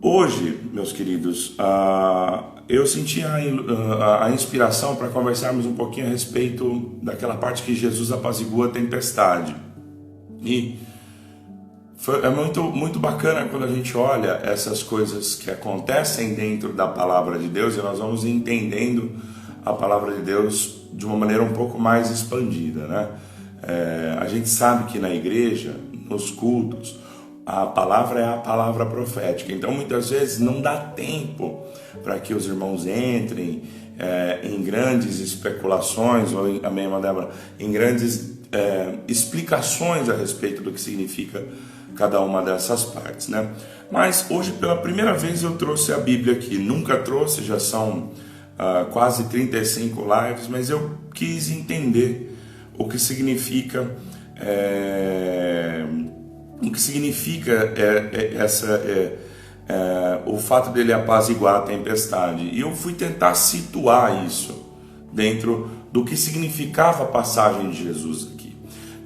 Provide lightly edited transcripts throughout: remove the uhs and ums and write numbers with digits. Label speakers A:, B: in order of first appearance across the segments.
A: Hoje, meus queridos, eu senti a inspiração para conversarmos um pouquinho a respeito daquela parte que Jesus apazigua a tempestade. E é muito bacana quando a gente olha essas coisas que acontecem dentro da palavra de Deus e nós vamos entendendo a palavra de Deus de uma maneira um pouco mais expandida, né? A gente sabe que na igreja, nos cultos, a palavra é a palavra profética, então muitas vezes não dá tempo para que os irmãos entrem em grandes especulações ou em grandes explicações a respeito do que significa cada uma dessas partes, né? Mas hoje pela primeira vez eu trouxe a Bíblia aqui, nunca trouxe, já são quase 35 lives, mas eu quis entender o que significa o fato dele apaziguar a tempestade. E eu fui tentar situar isso dentro do que significava a passagem de Jesus aqui.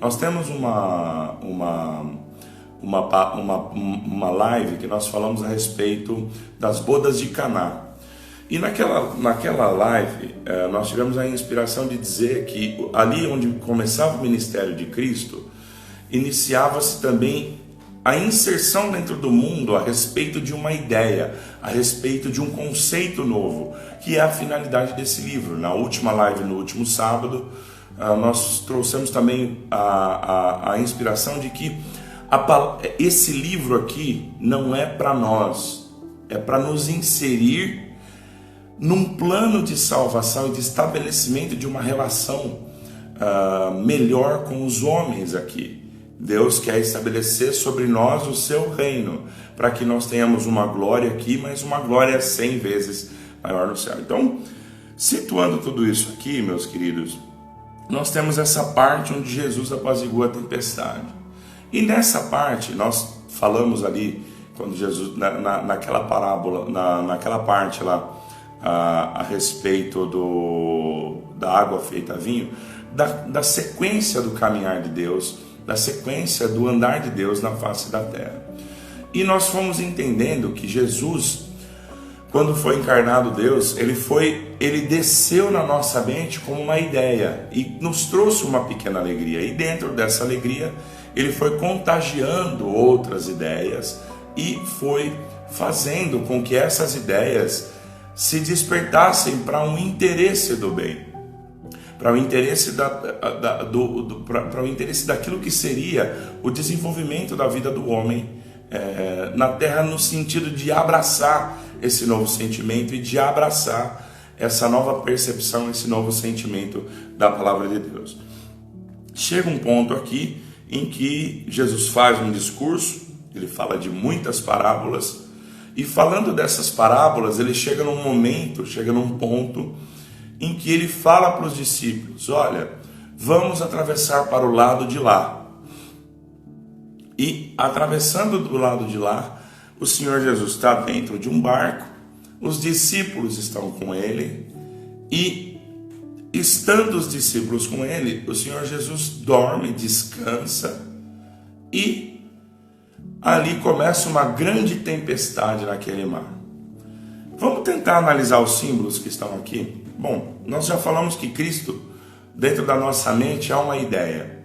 A: Nós temos uma live que nós falamos a respeito das bodas de Caná. E naquela live nós tivemos a inspiração de dizer que ali onde começava o ministério de Cristo, iniciava-se também a inserção dentro do mundo a respeito de uma ideia, a respeito de um conceito novo, que é a finalidade desse livro. Na última live, no último sábado, nós trouxemos também a inspiração de que esse livro aqui não é para nós, é para nos inserir num plano de salvação e de estabelecimento de uma relação melhor com os homens aqui. Deus quer estabelecer sobre nós o seu reino, para que nós tenhamos uma glória aqui, mas uma glória 100 vezes maior no céu. Então, situando tudo isso aqui, meus queridos, nós temos essa parte onde Jesus apazigua a tempestade. E nessa parte, nós falamos ali, quando Jesus, naquela parábola, naquela parte lá, a respeito da água feita vinho, da sequência do caminhar de Deus, da sequência do andar de Deus na face da terra. E nós fomos entendendo que Jesus, quando foi encarnado Deus, ele desceu na nossa mente como uma ideia e nos trouxe uma pequena alegria. E dentro dessa alegria, ele foi contagiando outras ideias e foi fazendo com que essas ideias se despertassem para um interesse do bem, para o interesse para o interesse daquilo que seria o desenvolvimento da vida do homem na terra, no sentido de abraçar esse novo sentimento e de abraçar essa nova percepção, esse novo sentimento da palavra de Deus. Chega um ponto aqui em que Jesus faz um discurso, ele fala de muitas parábolas, e falando dessas parábolas, ele chega num ponto em que ele fala para os discípulos: olha, vamos atravessar para o lado de lá. E atravessando do lado de lá, o Senhor Jesus está dentro de um barco, os discípulos estão com ele, e estando os discípulos com ele, o Senhor Jesus dorme, descansa, e ali começa uma grande tempestade naquele mar. Vamos tentar analisar os símbolos que estão aqui? Bom, nós já falamos que Cristo, dentro da nossa mente, há uma ideia.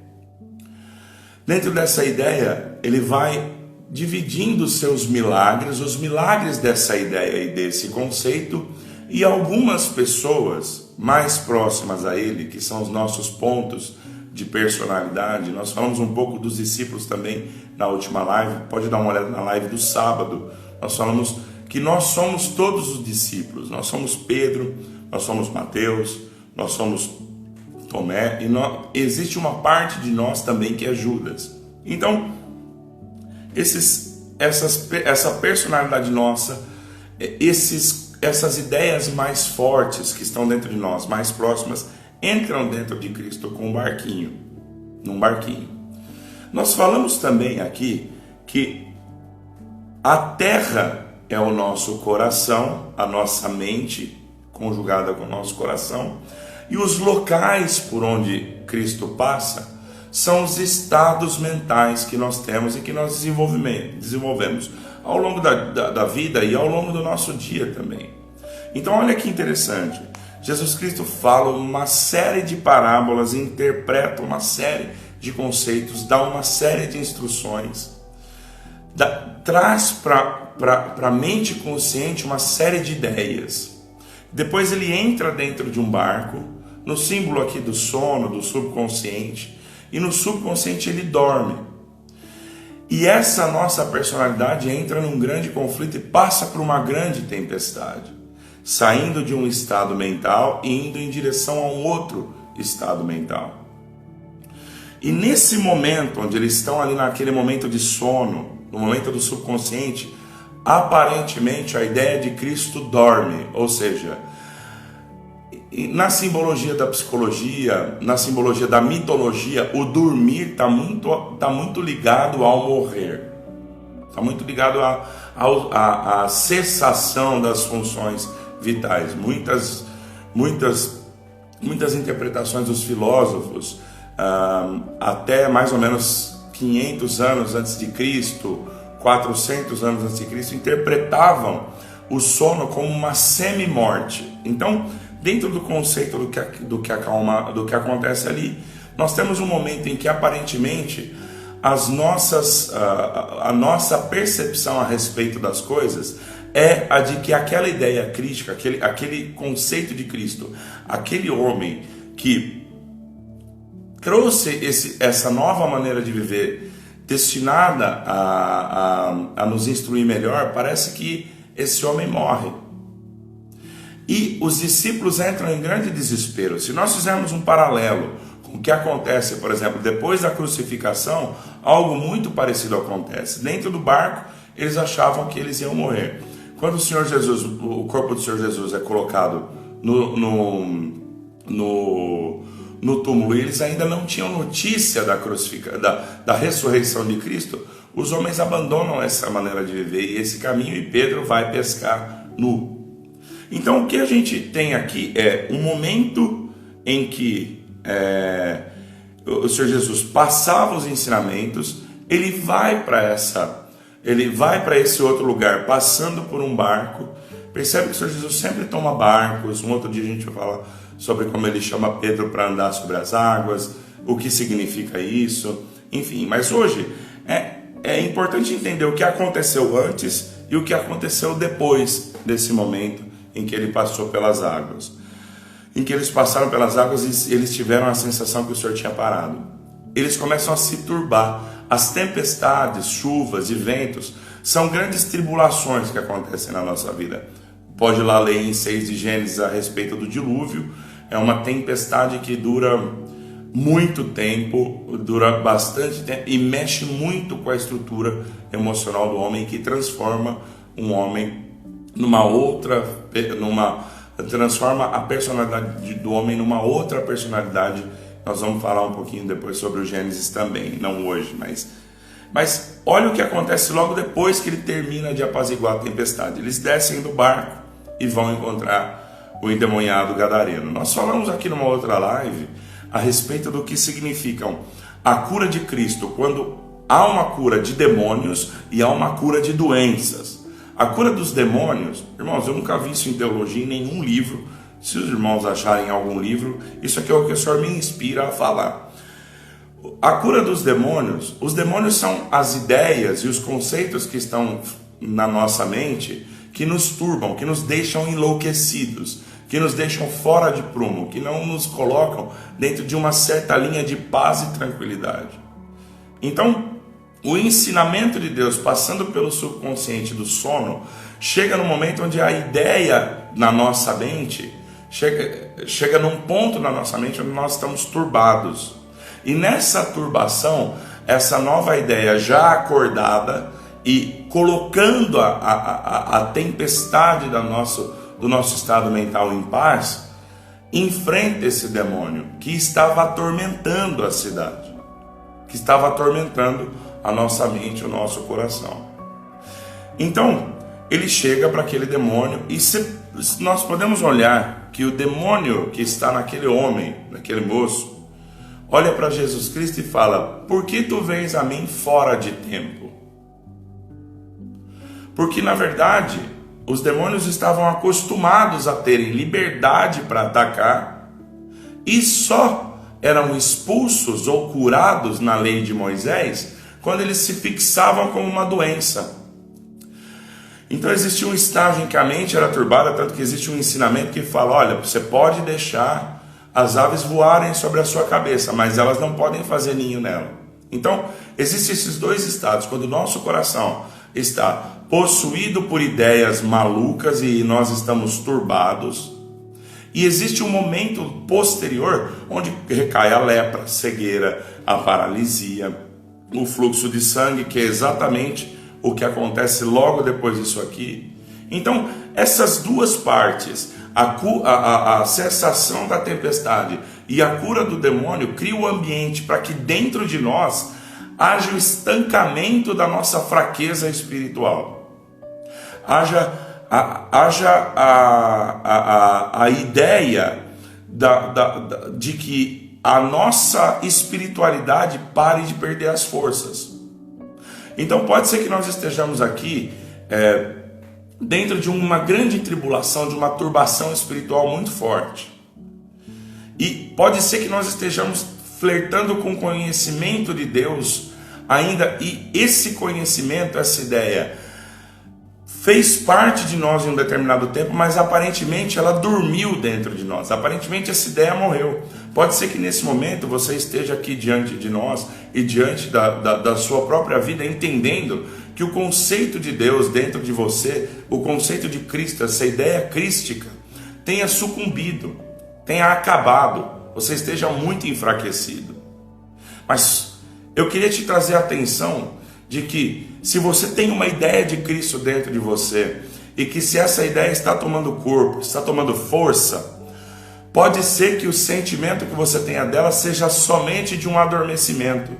A: Dentro dessa ideia, ele vai dividindo os seus milagres, os milagres dessa ideia e desse conceito, e algumas pessoas mais próximas a ele, que são os nossos pontos de personalidade. Nós falamos um pouco dos discípulos também na última live, pode dar uma olhada na live do sábado. Nós falamos que nós somos todos os discípulos, nós somos Pedro, nós somos Mateus, nós somos Tomé, e existe uma parte de nós também que é Judas. Então, essa personalidade nossa, essas ideias mais fortes que estão dentro de nós, mais próximas, entram dentro de Cristo com num barquinho. Nós falamos também aqui que a terra é o nosso coração, a nossa mente conjugada com o nosso coração, e os locais por onde Cristo passa são os estados mentais que nós temos e que nós desenvolvemos ao longo da vida e ao longo do nosso dia também. Então olha que interessante, Jesus Cristo fala uma série de parábolas, interpreta uma série de conceitos, dá uma série de instruções, traz para a mente consciente uma série de ideias. Depois ele entra dentro de um barco, no símbolo aqui do sono, do subconsciente, e no subconsciente ele dorme. E essa nossa personalidade entra num grande conflito e passa por uma grande tempestade, saindo de um estado mental e indo em direção a um outro estado mental. E nesse momento, onde eles estão ali naquele momento de sono, no momento do subconsciente, aparentemente a ideia de Cristo dorme, ou seja, na simbologia da psicologia, na simbologia da mitologia, o dormir está muito ligado ao morrer, está muito ligado à cessação das funções vitais. Muitas interpretações dos filósofos, até mais ou menos 500 anos antes de Cristo, 400 anos antes de Cristo, interpretavam o sono como uma semi-morte. Então, dentro do conceito do que acontece ali, nós temos um momento em que aparentemente a nossa percepção a respeito das coisas é a de que aquela ideia crítica, aquele conceito de Cristo, aquele homem que trouxe essa nova maneira de viver, destinada a nos instruir melhor, parece que esse homem morre. E os discípulos entram em grande desespero. Se nós fizermos um paralelo com o que acontece, por exemplo, depois da crucificação, algo muito parecido acontece. Dentro do barco, eles achavam que eles iam morrer. Quando o corpo do Senhor Jesus é colocado no túmulo, eles ainda não tinham notícia da ressurreição de Cristo, os homens abandonam essa maneira de viver e esse caminho, e Pedro vai pescar nu. Então o que a gente tem aqui é um momento em que o Senhor Jesus passava os ensinamentos, ele vai para esse outro lugar, passando por um barco. Percebe que o Senhor Jesus sempre toma barcos. Um outro dia a gente vai falar sobre como ele chama Pedro para andar sobre as águas, o que significa isso, enfim. Mas hoje é importante entender o que aconteceu antes e o que aconteceu depois desse momento em que ele passou pelas águas. Em que eles passaram pelas águas e eles tiveram a sensação que o Senhor tinha parado. Eles começam a se turbar. As tempestades, chuvas e ventos são grandes tribulações que acontecem na nossa vida. Pode ir lá ler em 6 de Gênesis a respeito do dilúvio. É uma tempestade que dura muito tempo, dura bastante tempo e mexe muito com a estrutura emocional do homem, que transforma um homem transforma a personalidade do homem numa outra personalidade. Nós vamos falar um pouquinho depois sobre o Gênesis também, não hoje, mas olha o que acontece logo depois que ele termina de apaziguar a tempestade. Eles descem do barco e vão encontrar o endemoniado gadareno. Nós falamos aqui numa outra live a respeito do que significam a cura de Cristo, quando há uma cura de demônios e há uma cura de doenças. A cura dos demônios, irmãos, eu nunca vi isso em teologia em nenhum livro. Se os irmãos acharem algum livro, isso aqui é o que o Senhor me inspira a falar. A cura dos demônios, os demônios são as ideias e os conceitos que estão na nossa mente, que nos turbam, que nos deixam enlouquecidos, que nos deixam fora de prumo, que não nos colocam dentro de uma certa linha de paz e tranquilidade. Então, o ensinamento de Deus, passando pelo subconsciente do sono, chega no momento onde a ideia na nossa mente chega num ponto na nossa mente onde nós estamos turbados. E nessa turbação, essa nova ideia já acordada e colocando a tempestade do nosso estado mental em paz, enfrenta esse demônio que estava atormentando a cidade, que estava atormentando a nossa mente, o nosso coração. Então, ele chega para aquele demônio e nós podemos olhar que o demônio que está naquele homem, naquele moço, olha para Jesus Cristo e fala: por que tu vens a mim fora de tempo? Porque na verdade os demônios estavam acostumados a terem liberdade para atacar e só eram expulsos ou curados na lei de Moisés quando eles se fixavam como uma doença. Então existia um estágio em que a mente era turbada, tanto que existe um ensinamento que fala, olha, você pode deixar as aves voarem sobre a sua cabeça, mas elas não podem fazer ninho nela. Então, existem esses dois estados, quando o nosso coração está possuído por ideias malucas e nós estamos turbados, e existe um momento posterior onde recai a lepra, a cegueira, a paralisia, o fluxo de sangue, que é exatamente o que acontece logo depois disso aqui. Então, essas duas partes, a cessação da tempestade e a cura do demônio, cria o ambiente para que dentro de nós haja o estancamento da nossa fraqueza espiritual. Haja a ideia de que a nossa espiritualidade pare de perder as forças. Então pode ser que nós estejamos aqui dentro de uma grande tribulação, de uma turbação espiritual muito forte. E pode ser que nós estejamos flertando com o conhecimento de Deus ainda, e esse conhecimento, essa ideia, fez parte de nós em um determinado tempo, mas aparentemente ela dormiu dentro de nós. Aparentemente essa ideia morreu. Pode ser que nesse momento você esteja aqui diante de nós e diante da sua própria vida, entendendo que o conceito de Deus dentro de você, o conceito de Cristo, essa ideia crística, tenha sucumbido, tenha acabado, você esteja muito enfraquecido. Mas eu queria te trazer a atenção de que se você tem uma ideia de Cristo dentro de você, e que se essa ideia está tomando corpo, está tomando força, pode ser que o sentimento que você tenha dela seja somente de um adormecimento.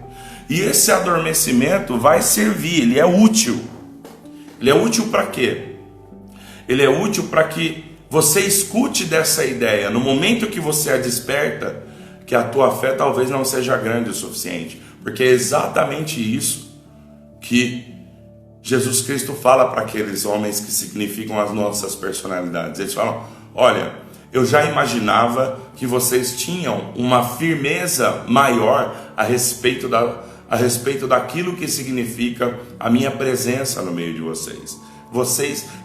A: E esse adormecimento vai servir, ele é útil. Ele é útil para quê? Ele é útil para que você escute dessa ideia, no momento que você a desperta, que a tua fé talvez não seja grande o suficiente. Porque é exatamente isso que Jesus Cristo fala para aqueles homens que significam as nossas personalidades. Eles falam, olha, eu já imaginava que vocês tinham uma firmeza maior a respeito daquilo que significa a minha presença no meio de vocês.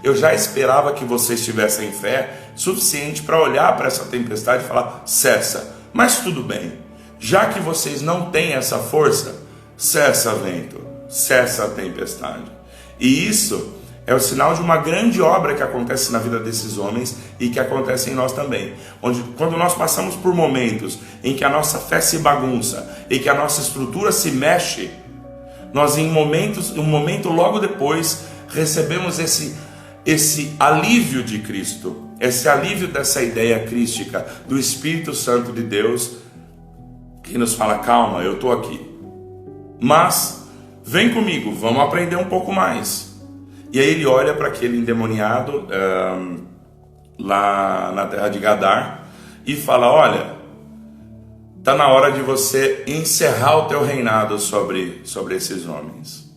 A: Eu já esperava que vocês tivessem fé suficiente para olhar para essa tempestade e falar, cessa. Mas tudo bem, já que vocês não têm essa força, cessa vento, cessa a tempestade. E isso é o sinal de uma grande obra que acontece na vida desses homens e que acontece em nós também. Quando nós passamos por momentos em que a nossa fé se bagunça e que a nossa estrutura se mexe, nós um momento logo depois recebemos esse alívio de Cristo, esse alívio dessa ideia crística do Espírito Santo de Deus, que nos fala, calma, eu estou aqui, mas vem comigo, vamos aprender um pouco mais. E aí ele olha para aquele endemoniado lá na terra de Gadar e fala, olha, está na hora de você encerrar o teu reinado sobre esses homens.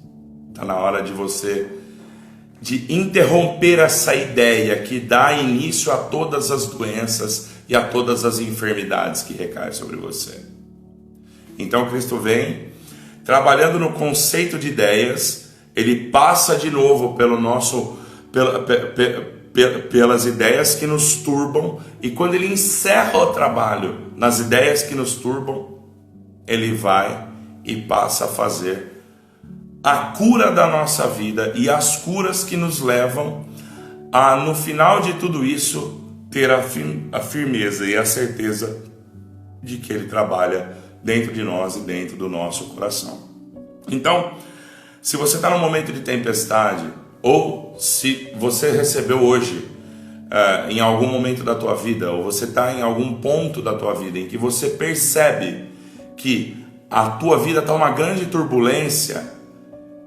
A: Está na hora de interromper essa ideia que dá início a todas as doenças e a todas as enfermidades que recaem sobre você. Então Cristo vem trabalhando no conceito de ideias, ele passa de novo pelas ideias que nos turbam, e quando ele encerra o trabalho nas ideias que nos turbam, ele vai e passa a fazer a cura da nossa vida e as curas que nos levam a, no final de tudo isso, ter a firmeza e a certeza de que ele trabalha dentro de nós e dentro do nosso coração. Então, se você está num momento de tempestade, ou se você recebeu hoje, em algum momento da tua vida, ou você está em algum ponto da tua vida em que você percebe que a tua vida está uma grande turbulência,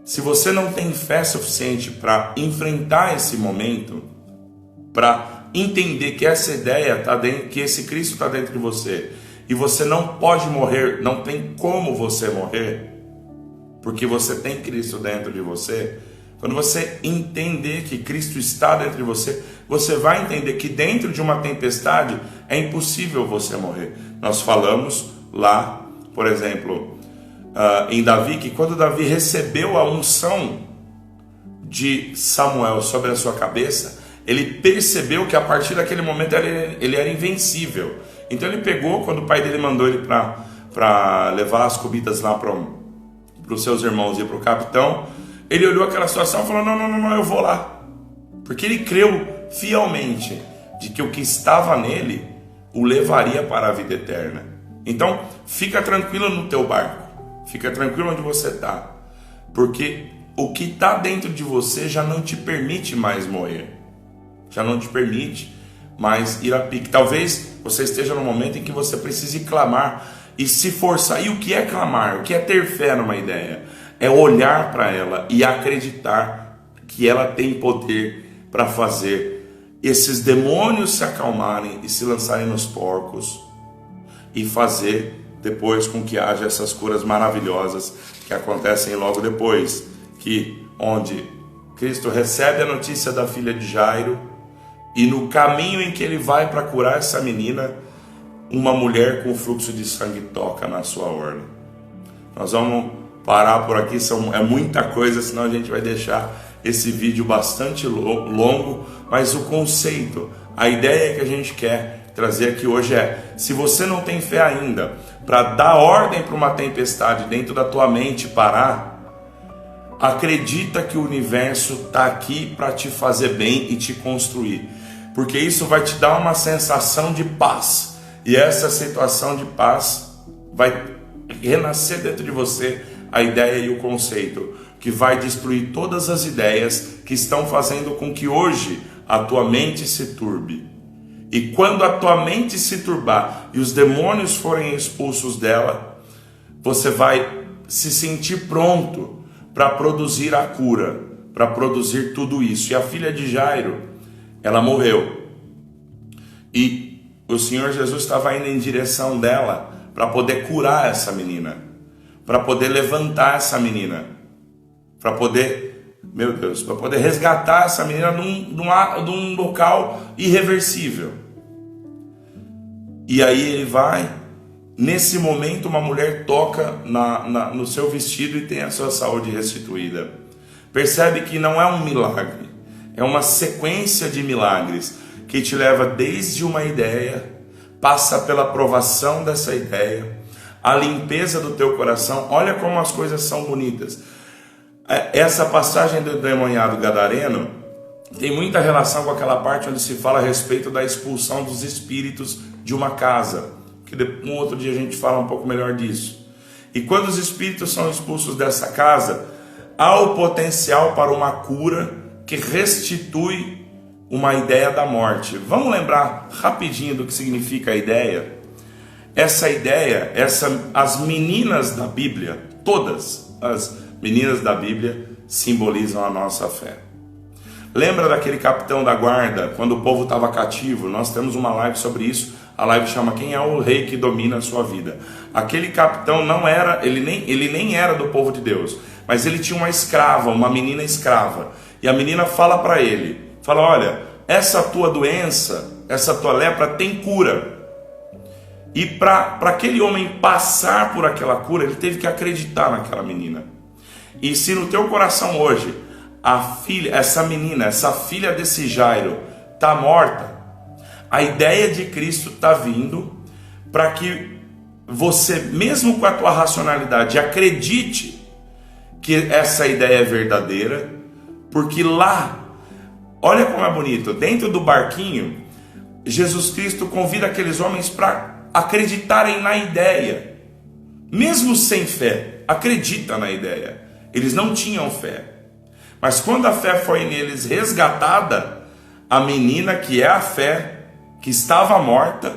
A: se você não tem fé suficiente para enfrentar esse momento, para entender que essa ideia está dentro, que esse Cristo está dentro de você, e você não pode morrer, não tem como você morrer, porque você tem Cristo dentro de você, Quando você entender que Cristo está dentro de você, você vai entender que dentro de uma tempestade é impossível você morrer. Nós falamos lá, por exemplo, em Davi, que quando Davi recebeu a unção de Samuel sobre a sua cabeça, ele percebeu que a partir daquele momento ele era invencível. Então ele pegou, quando o pai dele mandou ele para levar as comidas lá para os seus irmãos e para o capitão, ele olhou aquela situação e falou: não, eu vou lá. Porque ele creu fielmente de que o que estava nele o levaria para a vida eterna. Então, fica tranquilo no teu barco, fica tranquilo onde você está, porque o que está dentro de você já não te permite mais morrer, já não te permite mais ir a pique. Talvez você esteja no momento em que você precise clamar e se forçar. E o que é clamar? O que é ter fé numa ideia? É olhar para ela e acreditar que ela tem poder para fazer esses demônios se acalmarem e se lançarem nos porcos, e fazer depois com que haja essas curas maravilhosas que acontecem logo depois, que onde Cristo recebe a notícia da filha de Jairo, e no caminho em que ele vai para curar essa menina, uma mulher com fluxo de sangue toca na sua orla. Nós vamos parar por aqui, é muita coisa, senão a gente vai deixar esse vídeo bastante longo, mas o conceito, a ideia que a gente quer trazer aqui hoje é: se você não tem fé ainda para dar ordem para uma tempestade dentro da tua mente parar, acredita que o universo está aqui para te fazer bem e te construir, porque isso vai te dar uma sensação de paz, e essa situação de paz vai renascer dentro de você a ideia e o conceito que vai destruir todas as ideias que estão fazendo com que hoje a tua mente se turbe. E quando a tua mente se turbar e os demônios forem expulsos dela, você vai se sentir pronto para produzir a cura, para produzir tudo isso. E a filha de Jairo, ela morreu. E o Senhor Jesus estava indo em direção dela para poder curar essa menina, para poder levantar essa menina, para poder, meu Deus, para poder resgatar essa menina num local irreversível. E aí ele vai, nesse momento uma mulher toca no seu vestido e tem a sua saúde restituída. Percebe que não é um milagre, é uma sequência de milagres que te leva desde uma ideia, passa pela aprovação dessa ideia, a limpeza do teu coração. Olha como as coisas são bonitas. Essa passagem do endemoniado gadareno tem muita relação com aquela parte onde se fala a respeito da expulsão dos espíritos de uma casa, que um outro dia a gente fala um pouco melhor disso. E quando os espíritos são expulsos dessa casa, há o potencial para uma cura que restitui uma ideia da morte. Vamos lembrar rapidinho do que significa a ideia? Essa ideia, as meninas da Bíblia, todas as meninas da Bíblia simbolizam a nossa fé. Lembra daquele capitão da guarda, quando o povo estava cativo? Nós temos uma live sobre isso. A live chama Quem é o Rei que Domina a Sua Vida? Aquele capitão não era, ele nem era do povo de Deus, mas ele tinha uma escrava, uma menina escrava. E a menina fala para ele, fala: olha, essa tua doença, essa tua lepra tem cura. E para aquele homem passar por aquela cura, ele teve que acreditar naquela menina. E se no teu coração hoje, essa menina, essa filha desse Jairo está morta, a ideia de Cristo está vindo para que você, mesmo com a tua racionalidade, acredite que essa ideia é verdadeira, porque lá, olha como é bonito, dentro do barquinho, Jesus Cristo convida aqueles homens para acreditarem na ideia, mesmo sem fé. Acredita na ideia. Eles não tinham fé, mas quando a fé foi neles resgatada, a menina, que é a fé, que estava morta,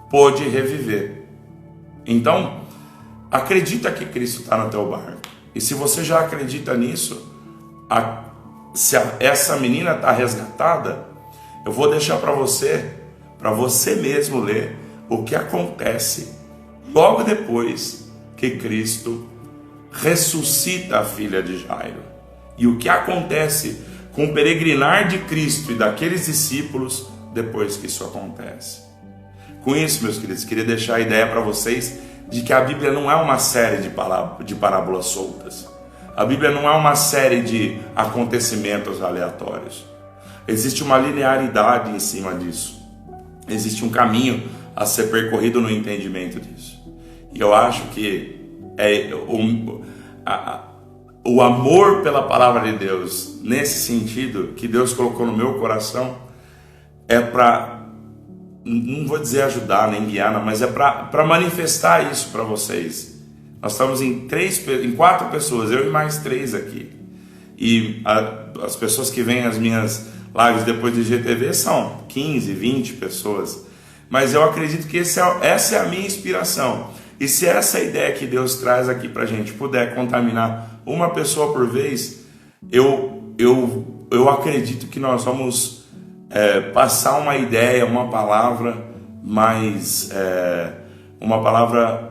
A: pôde reviver. Então, acredita que Cristo está no teu barco. E se você já acredita nisso, se essa menina está resgatada, eu vou deixar para você mesmo ler o que acontece logo depois que Cristo ressuscita a filha de Jairo. e o que acontece com o peregrinar de Cristo e daqueles discípulos depois que isso acontece. Com isso, meus queridos, queria deixar a ideia para vocês de que a Bíblia não é uma série de parábolas soltas. A Bíblia não é uma série de acontecimentos aleatórios. Existe uma linearidade em cima disso. Existe um caminho a ser percorrido no entendimento disso. E eu acho que o amor pela palavra de Deus, nesse sentido, que Deus colocou no meu coração, é para, não vou dizer ajudar nem guiar, mas é para manifestar isso para vocês. Nós estamos em 4 pessoas, eu e mais 3 aqui. E as pessoas que vêm às minhas lives depois do IGTV são 15, 20 pessoas. Mas eu acredito que essa é a minha inspiração. E se essa ideia que Deus traz aqui para a gente puder contaminar uma pessoa por vez, eu acredito que nós vamos passar uma ideia, uma palavra uma palavra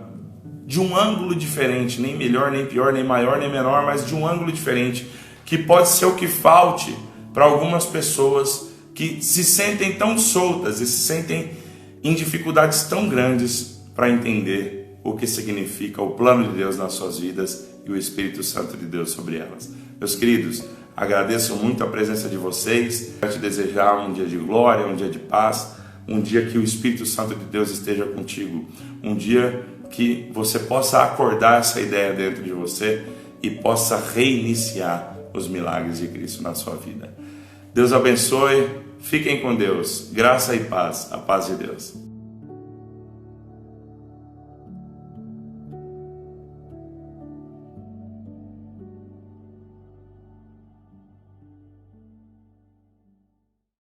A: de um ângulo diferente, nem melhor, nem pior, nem maior, nem menor, mas de um ângulo diferente, que pode ser o que falte para algumas pessoas que se sentem tão soltas e se sentem em dificuldades tão grandes para entender o que significa o plano de Deus nas suas vidas e o Espírito Santo de Deus sobre elas. Meus queridos, agradeço muito a presença de vocês. Quero te desejar um dia de glória, um dia de paz, um dia que o Espírito Santo de Deus esteja contigo, um dia que você possa acordar essa ideia dentro de você e possa reiniciar os milagres de Cristo na sua vida. Deus abençoe, fiquem com Deus, graça e paz, a paz de Deus.